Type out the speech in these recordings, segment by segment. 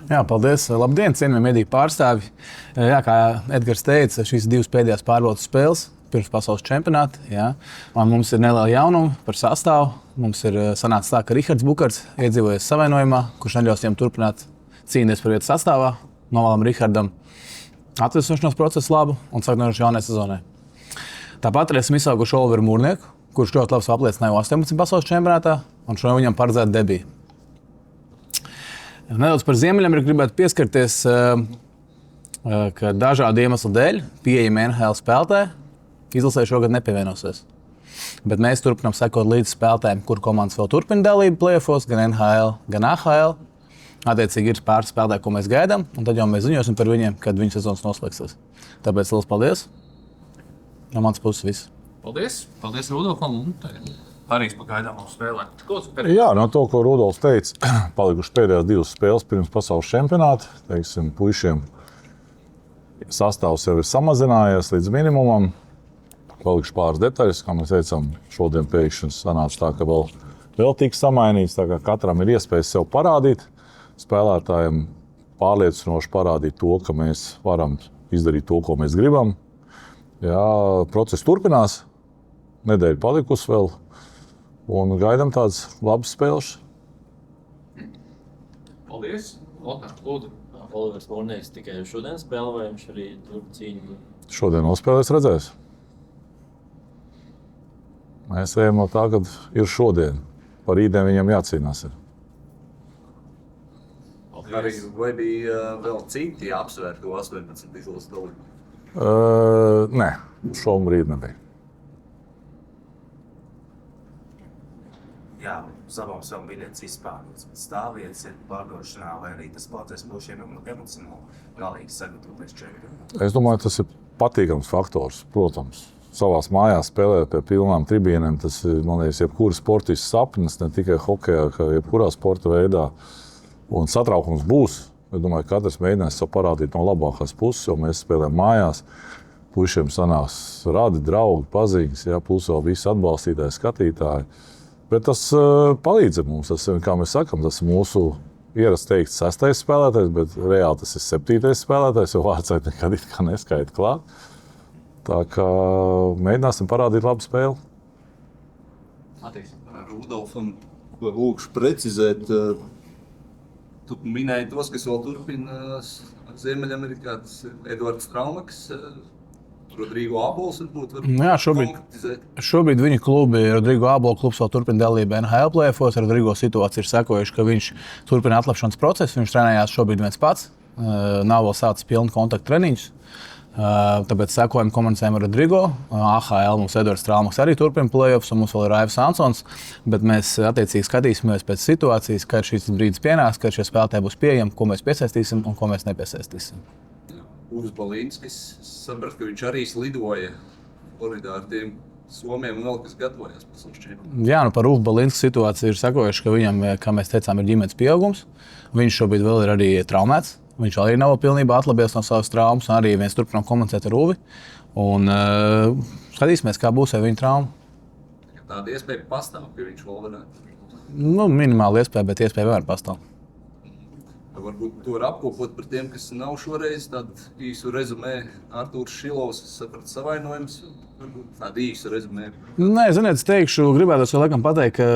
Jā, paldies. Labdien, cienījamie mediju pārstāvji. Jā, kā Edgars teica, šīs divas pēdējās pārbaudas spēles pirms pasaules čempionāta. Jā. Mums ir neliela jaunuma par sastāvu. Mums ir sanācis tā, ka Rihards Bukarts iedzīvojies savainojumā, kurš neļaus viņam turpināt cīnīties par vietu sastāvā. Novēlam Rihardam atvesaļošanās procesu labu un sagaidīšu jaunai sezonai. Tāpat arī esam izsaukuši Oliveru Mūrnieku, kurš ļoti labi apliecināja 18 pasaules čempionātā, un šodien viņam paredzēta debija. Nedaudz par ziemeļiem ir gribētu pieskarties, ka dažādu iemeslu dēļ pieejami NHL spēlētāji izlasē šogad nepievienosies. Bet mēs turpinām sekot līdz spēlētājiem, kur komandas vēl turpina dalību play-offos, gan NHL, gan AHL. Attiecīgi ir pāris spēlētāji, ko mēs gaidām, un tad jau mēs ziņosim par viņiem, kad viņu sezonas noslēgsies. Tāpēc liels paldies! No manas puses viss. Paldies! Paldies Rudolfam! Arī pagaidām mums spēlē. Jā, no to, ko Rudolfs teica, palikuši pēdējās divas spēles pirms pasaules čempionāta. Teiksim, puišiem sastāvs jau ir samazinājies līdz minimumam. Palikuši pāris detaļas, kā mēs teicām, šodien pēkšņi sanāca tā, ka vēl tiks samainīts. Tā kā katram ir iespējas sev parādīt, spēlētājiem pārliecinoši parādīt to, ka mēs varam izdarīt to, ko mēs gribam. Jā, process turpinās, nedēļa palikusi vēl. Un gaidām tādas labas spēles. Paldies! Lothar, lūdzu. Olivers Mūrnieks tikai šodien spēlē, vai viņš arī tur cīņu? Šodien nospēlēs redzēs. Mēs ejam no tā, ka ir šodien. Par rītdien viņam jācīnās. Arī vai bija vēl citi apsvērt to 18 izlases dalību? Nē, šobrīd nebija. Jā, Zabovs vēl biļetes izpārdots, bet stāvvietas ir pārdošanā, vai arī tas paldies būs emocionāli galīgi sagatavoties čempionātam. Es domāju, tas ir patīkams faktors, protams. Savās mājās spēlēt pie pilnām tribīnēm, tas ir, man liekas, jebkura sportists sapnis, ne tikai hokejā, kā jebkurā sporta veidā. Un satraukums būs. Es domāju, ka katrs mēģinās sev parādīt no labākās puses, jo mēs spēlējam mājās. Puišiem sanāks radi, draugi, paziņas, plus vēl visi atbalstītāji, skatītāji. Bet tas palīdz mums, tas, kā mēs sakam, tas ir mūsu ierasts teikt 6. spēlētājs, bet reāli tas ir 7. spēlētājs, jo vārdsargi nekad it kā neskaita klāt. Tā kā mēģināsim parādīt labu spēli. Rudolfam lūkšu precizēt, tu minēji tos, kas vēl turpina Ziemeļamerikā, tas ir Edvards Traumaks, Rodrigo Abols varbūt Jā, šobrīd viņa klubi, Rodrigo Abola klubs vēl turpina dalību NHL play-offos. Rodrigo situācija ir sekojuši, ka viņš turpina atlapšanas procesu. Viņš trenējās šobrīd viens pats. Nav vēl sācis pilnu kontaktu treniņus. Tāpēc sekojam komunicējam ar Rodrigo. AHL mums Edvards Traumaks arī turpina play-offs, un mums vēl ir Raivs Ansons. Bet mēs attiecīgi skatīsimies pēc situācijas, kad šis brīdis pienāks, kad šie spēlētāji būs pieejami, ko mēs piesaistīsim un ko mēs nepiesaistīsim. Uvis Balinskis, saprast, ka viņš arī slidoja Floridā ar tiem Somiem un vēl, kas gatavojas pasaules čempionātam. Jā, par Uvi Balinsku situāciju ir sekojuši, ka viņam, kā mēs teicām, ir ģimenes pieaugums. Viņš šobrīd vēl ir arī traumēts. Viņš arī nav pilnībā atlabies no savas traumas, un arī mēs turpinām komunicēt ar Uvi. Un skatīsimies, kā būs ar viņa traumu. Tāda iespēja pastāv, ka viņš vēl varētu. Minimāla iespēja, bet iespēja vienmēr pastāv. Varbūt to var apkopot par tiem, kas nav šoreiz. Tādu īsu rezumē Artūrs Šilovs, es sapratu, savainojums. Varbūt tādu īsu rezumē. Nē, ziniet, es teikšu, gribētos vēl laikam pateikt, ka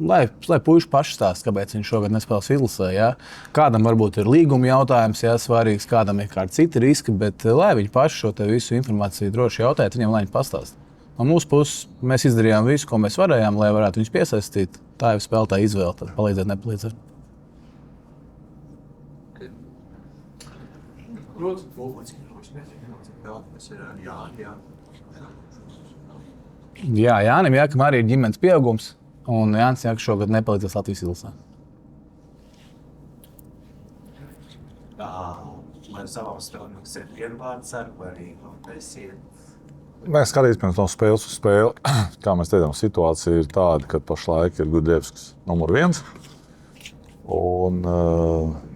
lai puiši paši stāsta, kāpēc viņš šogad nespēlēs izlasē. Ja? Kādam varbūt ir līguma jautājums, ja, svarīgs, kādam ir kādi citi riski, bet lai viņi paši šo te visu informāciju droši jautājot, viņiem lai viņi pastāsta. No mūsu puses mēs izdarījām visu, ko mēs varējām, lai varētu viņus piesaistīt. Tā jau spēlētāja izvēle, tad palīdzēt, nepalīdzēt. Jā, Jānim Jākam arī ir ģimenes pieaugums, un Jānis Jākam šogad nepalīdzēs Latvijas izlasē. Vai savās spēlēm ir vienvārds ar, vai arī pēsiet? Mēs skatīsimies no spēles uz spēli. Kā mēs teicām, situācija ir tāda, ka pašlaik ir Gudļevskis numur 1. Un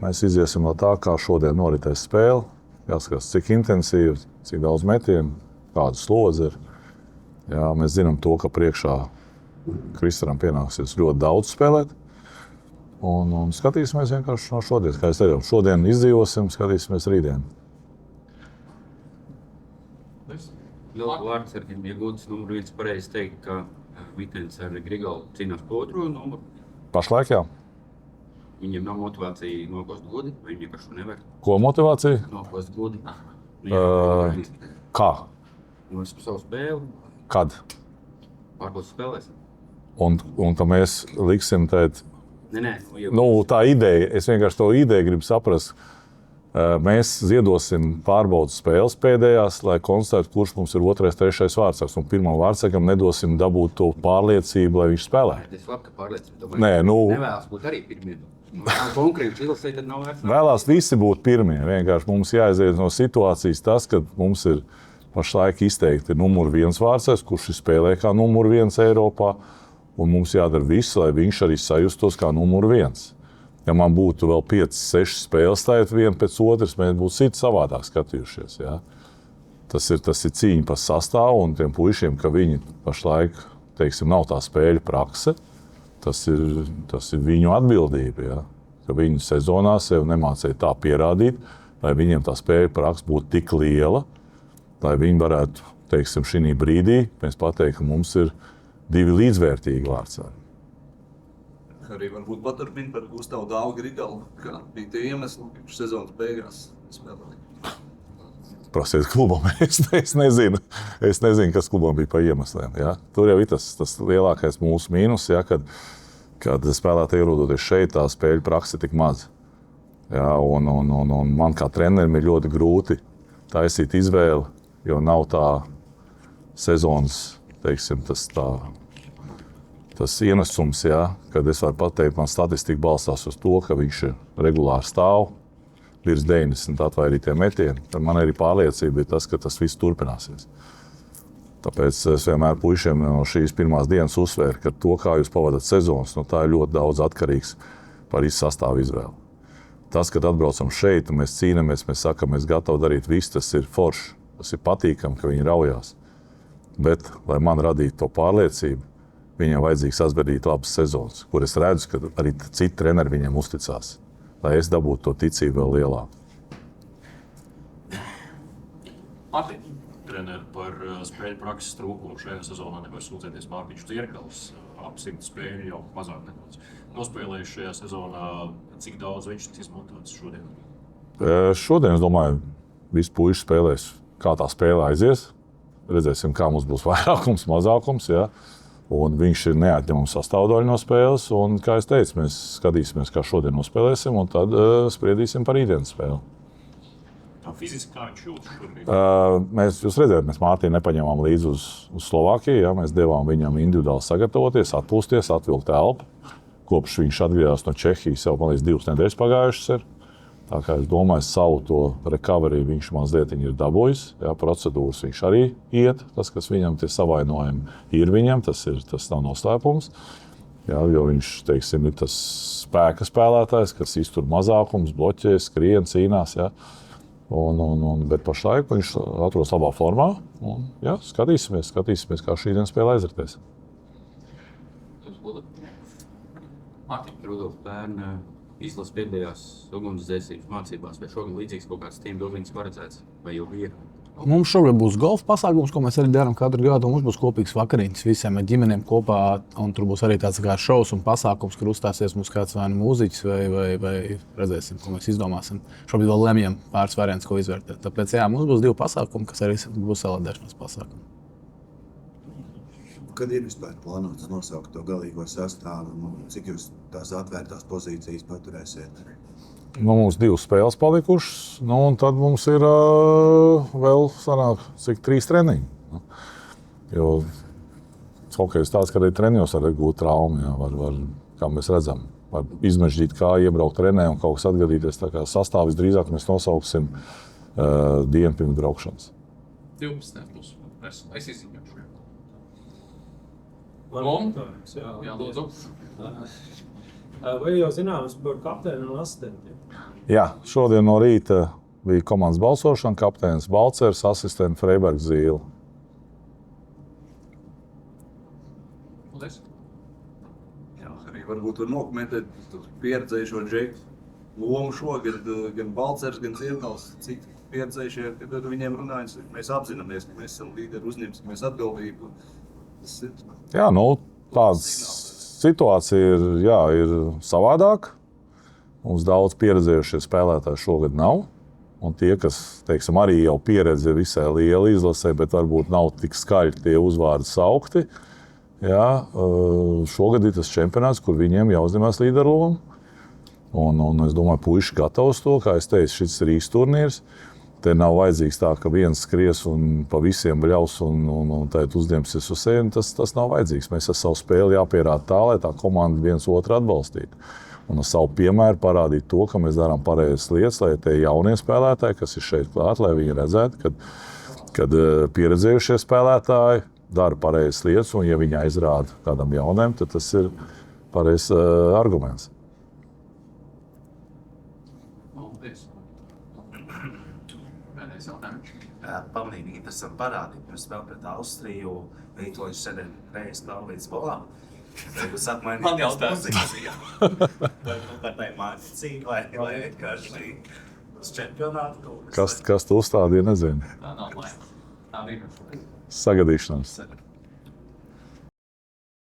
mēs iziesim no tā, kā šodien noritēs spēle. Jāskatās, cik intensīvi, cik daudz metienu, kāda slodze ir. Jā, mēs zinām to, ka priekšā Kristaram pienāksies ļoti daudz spēlēt. un skatīsimies vienkārši no šodienas. Kā es teicu, šodien izdzīvosim, skatīsimies rītdien. Ļoti vārds ar ja Gudis numur 1 pareizi teikt, ka Vitens ar Grigalu cīnās par otro numuru. Pašlaik jā. Viņiem nav motivācija nokost Gudi, vai viņi vienkārši nevar Ko motivācija? nokost Gudi? Kā? Mums par savu spēli, Kad? pārbaudas spēlēs. Un ka mēs liksim tēt, Nē, tā ideja, es vienkārši to ideju gribu saprast. Mēs ziedosim pārbaudas spēles pēdējās, lai konstatētu, kurš mums ir 2., 3. vārdsargs. Un pirmam vārdsargam nedosim dabūt to pārliecību, lai viņš spēlē. Tas labi, ka pārliecība. Nē, Nevēlas būt arī pirmie. Konkrēti izlasē, tad nav vērts. Vēlās visi būt pirmie. Vienkārši mums jāiziet no situācijas tas, ka mums ir pašlaik izteikti numur 1 vārdsargs, kurš spēlē kā numur 1 Eiropā. Un mums jādara viss, lai viņš arī sajustos kā numur 1. Ja man būtu vēl 5, 6 spēles stājot viena pēc otras, mēs būtu citi savādāk skatījušies. Ja? Tas ir cīņa par sastāvu un tiem puišiem, ka viņi pašlaik, teiksim, nav tā spēļu prakse. Tas ir viņu atbildība, ja? Ka viņi sezonā sev nemācīja tā pierādīt, lai viņiem tā spēļu prakse būtu tik liela, lai viņi varētu, teiksim, šī brīdī mēs pateikt, ka mums ir 2 līdzvērtīgi vārdsargi. Arī varbūt paturpina par Gustavu Dāvu Grigalu, kā bija tie iemesli, kurš sezonas beigās spēlēja. Prasiet klubam, es nezinu, kas klubam bija par iemesliem. Ja? Tur jau ir tas lielākais mūsu mīnus, ja? Kad spēlētāji ierodoties šeit, tā spēļu prakse tik maz. Ja? Un man kā trenerim ir ļoti grūti taisīt izvēli, jo nav tā sezonas, teiksim, tas ienesums, ja, kad es varu pateikt, man statistika balstās uz to, ka viņš regulāri stāv virs 90 atvairītiem metieniem. Tad man arī pārliecība ir tas, ka tas viss turpināsies. Tāpēc es vienmēr puišiem no šīs pirmās dienas uzsvēru, ka to, kā jūs pavadat sezonas, no tā ir ļoti daudz atkarīgs par sastāvu izvēli. Tas, kad atbraucam šeit un mēs cīnāmies, mēs sakam, mēs gatavi darīt visu, tas ir forši, tas ir patīkami, ka viņi raujās. Bet, lai man radītu to pārliecību, viņiem vajadzīgs sasvērtīt labas sezonas, kur es redzu, ka arī citi treneri viņiem uzticās, lai es dabūtu to ticību vēl lielāku. Mārtiņ, treneri par spēļu prakses trūkumu šajā sezonā nevar sūdzēties Mārtiņš Dziergals. Ap 100 spēļu jau mazāk nedaudz nospēlējuši šajā sezonā. Cik daudz viņš tiks izmantots šodien? Šodien, es domāju, visi puiši spēlēs, kā tā spēle aizies. Redzēsim, kā mums būs vairākums, mazākums. Ja? Un viņš ir neatņemama sastāvdaļa no spēles. Un, kā es teicu, mēs skatīsimies, kā šodien nospēlēsim, un tad spriedīsim par rītdienas spēli. Fiziski kā viņš jūtas? Jūs redzējāt, mēs Mārtiņu nepaņēmām līdzi uz Slovākiju. Ja? Mēs devām viņam individuāli sagatavoties, atpūsties, atvilkt elpu. Kopš viņš atgriezās no Čehijas, jau man liekas 2 nedēļas pagājušas ir. Tā kā es domāju, savu to recovery viņš mazliet ir dabūjis. Ja, procedūras viņš arī iet. Tas, kas viņam tie savainojumi ir viņam, tas nav noslēpums. Ja, jo viņš, teiksim, ir tas spēka spēlētājs, kas iztur mazākums, bloķē, skrien, cīnās. Ja. Bet pašlaik viņš atrodas labā formā. Un, ja, skatīsimies, kā šī dienas spēle aizvērtēs. Mārtiņ, Rudolf bērni izlases pēdējās ugunsdzēsības mācībās, vai šogad līdzīgs kaut kāds team buildings paredzēts, vai jau bija? Mums šogad būs golfa pasākums, ko mēs arī darām katru gadu. Mums būs kopīgs vakariņas visiem ģimenēm kopā, un tur būs arī tāds kā šovs un pasākums, kur uzstāsies mums kāds vai nu mūziķis, vai redzēsim, ko mēs izdomāsim. Šobrīd vēl lemjam pāris variants, ko izvērtēt. Tāpēc jā, mums būs 2 pasākumi, kas arī būs salādēšanas pasākumi. Kad ir vispār plānots nosaukt to galīgo sastāvu, cik jūs tās atvērtās pozīcijas paturēsiet? Mums 2 spēles palikušas, un tad mums ir vēl sanāk, cik 3 treniņi. Jo hokejs tāds, ka arī treniņos var gūt traumu, ja, var, kā mēs redzam, var izmežģīt kā iebraukt trenē un kaut kas atgadīties. Tā kā sastāvis drīzāk mēs nosauksim dienu pirms braukšanas. 12. būs. Es izziņošu. Jā, lūdzu. Vai jau zināms par kapteini un asistentiem? Jā, šodien no rīta bija komandas balsošana, kapteinis Balcers, asistents Freibergs Zīle. Paldies. Jā, arī arī varbūt var nokomentēt pieredzējušo džeku lomu šogad, gan Balcers, gan Ziemgals, cik pieredzējušie, kad ar viņiem runājot, mēs apzināmies, ka mēs esam līderi, uzņemsimies atbildību. Jā, nu, tāda situācija ir savādāka. Mums daudz pieredzējušie spēlētāji šogad nav. Un tie, kas, teiksim, arī jau pieredze visai liela izlasē, bet varbūt nav tik skaļi tie uzvārdi saukti. Jā, šogad ir tas čempionāts, kur viņiem jāuzņemās līderu lomu. Un es domāju, puiši gatavs to, kā es teicu, šis ir īsts turnīrs. Te nav vajadzīgs tā, ka viens skries un pa visiem bļaus un tēt uzņemsies uz sevi. Tas nav vajadzīgs. Mēs ar savu spēli jāpierāda tā, lai tā komanda viens otru atbalstītu. Un ar savu piemēru parādīt to, ka mēs darām pareizas lietas, lai tie jaunie spēlētāji, kas ir šeit klāt, lai viņi redzētu, kad pieredzējušie spēlētāji dara pareizas lietas, un ja viņi aizrāda kādam jaunam, tad tas ir pareizs arguments. Pamanīgi interesanti parādīt, pirms spēle pret Austriju, Vītoļs šodien reiz spēle līdz bolām. Jūs apmainījāt pozīciju. Par tai mācību, vai vienkārši uz čempionātu. Kas tu uzstādīja, nezinu. Tā nav laime. Tā bija. Sagadīšanās.